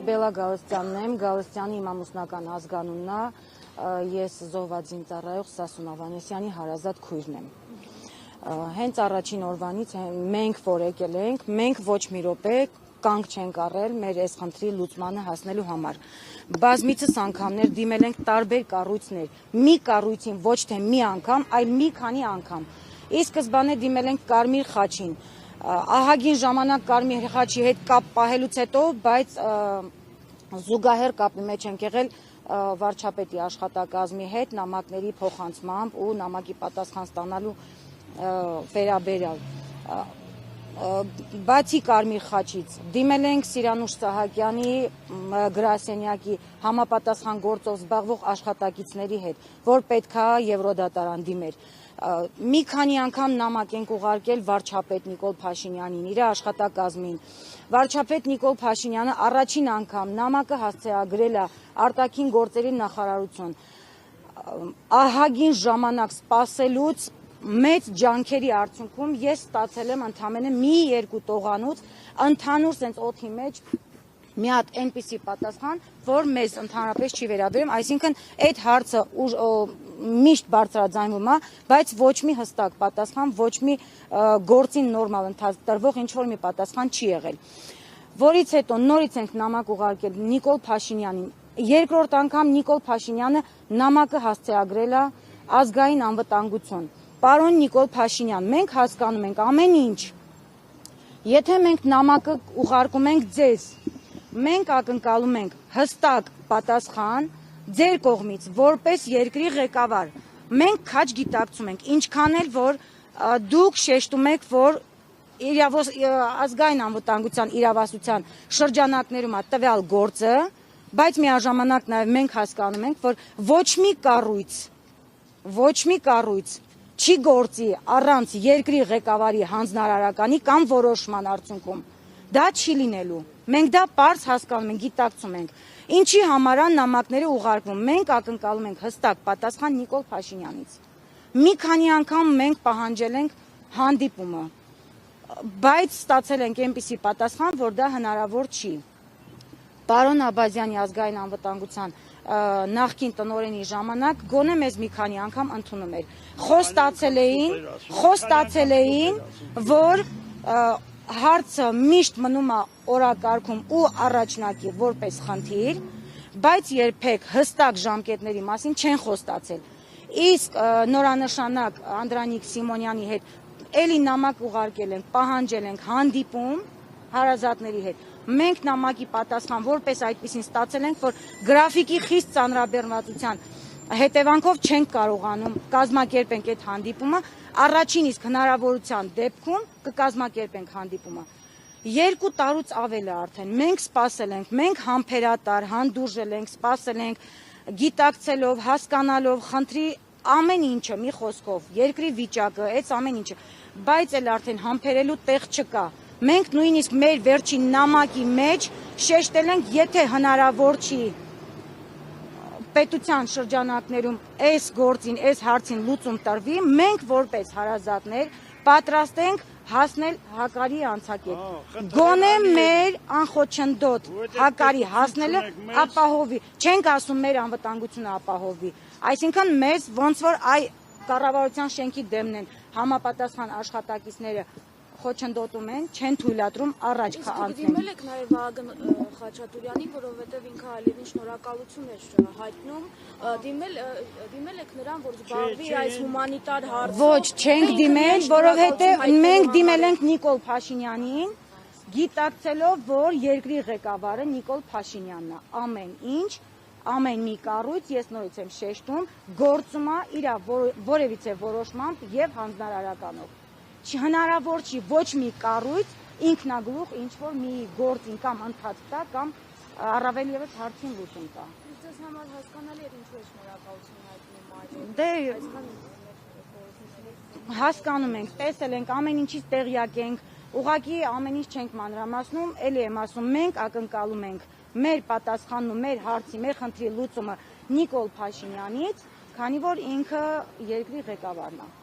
Բելա Գալստյանն եմ, Գալստյանի իմ ամուսնական ազգանունն է, ես զոհված զինծառայող Սասուն Ավանեսյանի հարազատ քույրն եմ։ Հենց առաջին օրվանից մենք որ եկել ենք, մենք ոչ մի րոպե կանգ չենք առել մեր այս խնդրի լուծմանը հասնելու համար։ Բազմիցս անգամներ դիմել ենք տարբեր կառույցներ, մի կառույցին ոչ թե մի անգամ, այլ մի քանի անգամ։ Ի սկզբանե դիմել ենք Կարմիր խաչին, ահագին ժամանակ Կարմիր խաչի հետ կապ պահելուց հետո, բայց զուգահեռ կապի մեջ ենք եղել վարչապետի աշխատակազմի հետ նամակների փոխանցմամբ ու նամակի պատասխան ստանալու վերաբերյալ։ Բացի Կարմիր խաչից դիմել ենք Սիրանուշ Սահակյանի գրասենյակի համապատասխան գործով զբաղվող աշխատակիցների հետ, որ պետքա Եվրոդատարան դիմեր։ Մի քանի անգամ նամակ ենք ուղարկել վարչապետ Նիկոլ Փաշինյանին, իր աշխատակազմին։ Վարչապետ Նիկոլ Փաշինյանը առաջին անգամ նամակը հասցեագրել է արտաքին գործերի նախարարություն։ Ահագին ժամանակ սպասելուց մեծ ջանքերի արդյունքում ես ստացել եմ ընդամենը մի երկու տողանոց ընդհանուր սենց օդի մեջ մի հատ այնպիսի պատասխան, որ մեզ ընդհանրապես չի վերաբերում, այսինքն այդ հարցը միշտ բարձրաձայնվում է, բայց ոչ մի հստակ պատասխան, ոչ մի գործին նորմալ ընթացտրվող ինչ-որ մի պատասխան չի եղել։ Որից հետո նորից ենք նամակ ուղարկել Նիկոլ Փաշինյանին։ Երկրորդ անգամ Նիկոլ Փաշինյանը նամակը հասցեագրել է ազգային անվտանգություն։ Պարոն Նիկոլ Փաշինյան, մենք հասկանում ենք ամեն ինչ։ Եթե մենք նամակը ուղարկում ենք ձեզ, մենք ակնկալում ենք հստակ պատասխան ձեր կողմից, որպես երկրի ղեկավար։ Մենք քաջ գիտակցում ենք, ինչքան էլ որ դուք շեշտում եք, որ ազգային անվտանգության իրավասության շրջանակներում է տվյալ գործը, բայց միաժամանակ նաև մենք հասկանում ենք, որ ոչ մի կառույց չի գործի առանց երկրի ղեկավարի հանձնարարականի կամ որոշման արդյունքում։ Դա չի լինելու։ Մենք դա պարզ հասկանում ենք, գիտակցում ենք։ Ինչի համար է նամակները ուղարկվում։ Մենք ակնկալում ենք հստակ պատասխան Նիկոլ Փաշինյանից։ Մի քանի անգամ մենք պահանջել ենք հանդիպումը, բայց ստացել ենք այնպիսի պատասխան, որ դա հնարավոր չի։ Պարոն Աբազյանի ազգային անվտանգության նախկին տնօրենի ժամանակ գոնե մեզ մի քանի անգամ ընդունում էր։ Խոստացել էին, որ հարցը միշտ մնում է օրակարգում ու առաջնակի որպես խնդիր, բայց երբեք հստակ ժամկետների մասին չեն խոստացել։ Իսկ նորանշանակ Անդրանիկ Սիմոնյանի հետ էլի նամակ ուղարկել ենք, պահանջել ենք հանդիպում հարազատների հետ։ Մենք նամակի պատասխան որպես այդպեսին ստացել ենք, որ գրաֆիկի խիստ ծանրաբեռնվածության հետևանքով չենք կարողանում կազմակերպենք այդ հանդիպումը, առաջին իսկ հնարավորության դեպքում կկազմակերպենք հանդիպումը։ 2 տարուց ավել է արդեն, մենք սպասել ենք, մենք համբերատար, հանդուրժել ենք, սպասել ենք, գիտակցելով, հասկանալով, խնդրի ամեն ինչը, մի խոսքով, երկրի վիճակը, այս ամեն ինչը, բայց էլ արդեն համբերելու տեղ չկա։ Մենք նույնիսկ մեր վերջին նամակի մեջ շեշտել ենք, եթե հնարավոր չի պետության շրջանակներում այս գործին, այս հարցին լուծում տրվի, մենք որպես հարազատներ պատրաստ ենք հասնել հակարի անցակետ։ Գոնե մեր անխոչնդոտ հակարի հասնելը ապահովի, չենք ասում մեր անվտանգությունը ապահովի, այսինքն մեզ ոնց որ կառավարության շենքի դեմն են համապատասխան աշխատակիցները խոչընդոտում են, չեն թույլատրում առաջ անցնել։ Դիմել եք նաև Վահագն Խաչատուրյանին, որովհետև ինքը այլևին շնորհակալություն էր հայտնում, դիմել եք նրան, որ զբաղվի այս հումանիտար հարցով։ Ոչ, չենք դիմել, որովհետև մենք դիմել ենք Նիկոլ Փաշինյանին, գիտակցելով, որ երկրի ղեկավարը Նիկոլ Փաշինյանն է, ամեն ինչ, ամեն մի կառույց, ես նորից եմ շեշտում, գործում է իր որևիցե որոշմամբ եւ հանձնարարականով։ Հնարավոր չի ոչ մի կառույց ինքնագլուխ ինչ-որ մի գործին կամ ընթաց տա կամ առավել ևս հարցին լուծում տա։ Ձեզ համար հասկանալի է ինչու է շնորհակալություն հայտնում Դե հասկանում ենք, տեսել ենք, ամեն ինչից տեղյակ ենք, ուղղակի ամեն ինչ չենք մանրամասնում, էլի եմ ասում, մենք ակնկալում ենք մեր պատասխանն ու մեր հարցի, մեր խնդրի լուծումը Նիկոլ Փաշինյանից, քանի որ ինքը երկրի ղեկավարն է։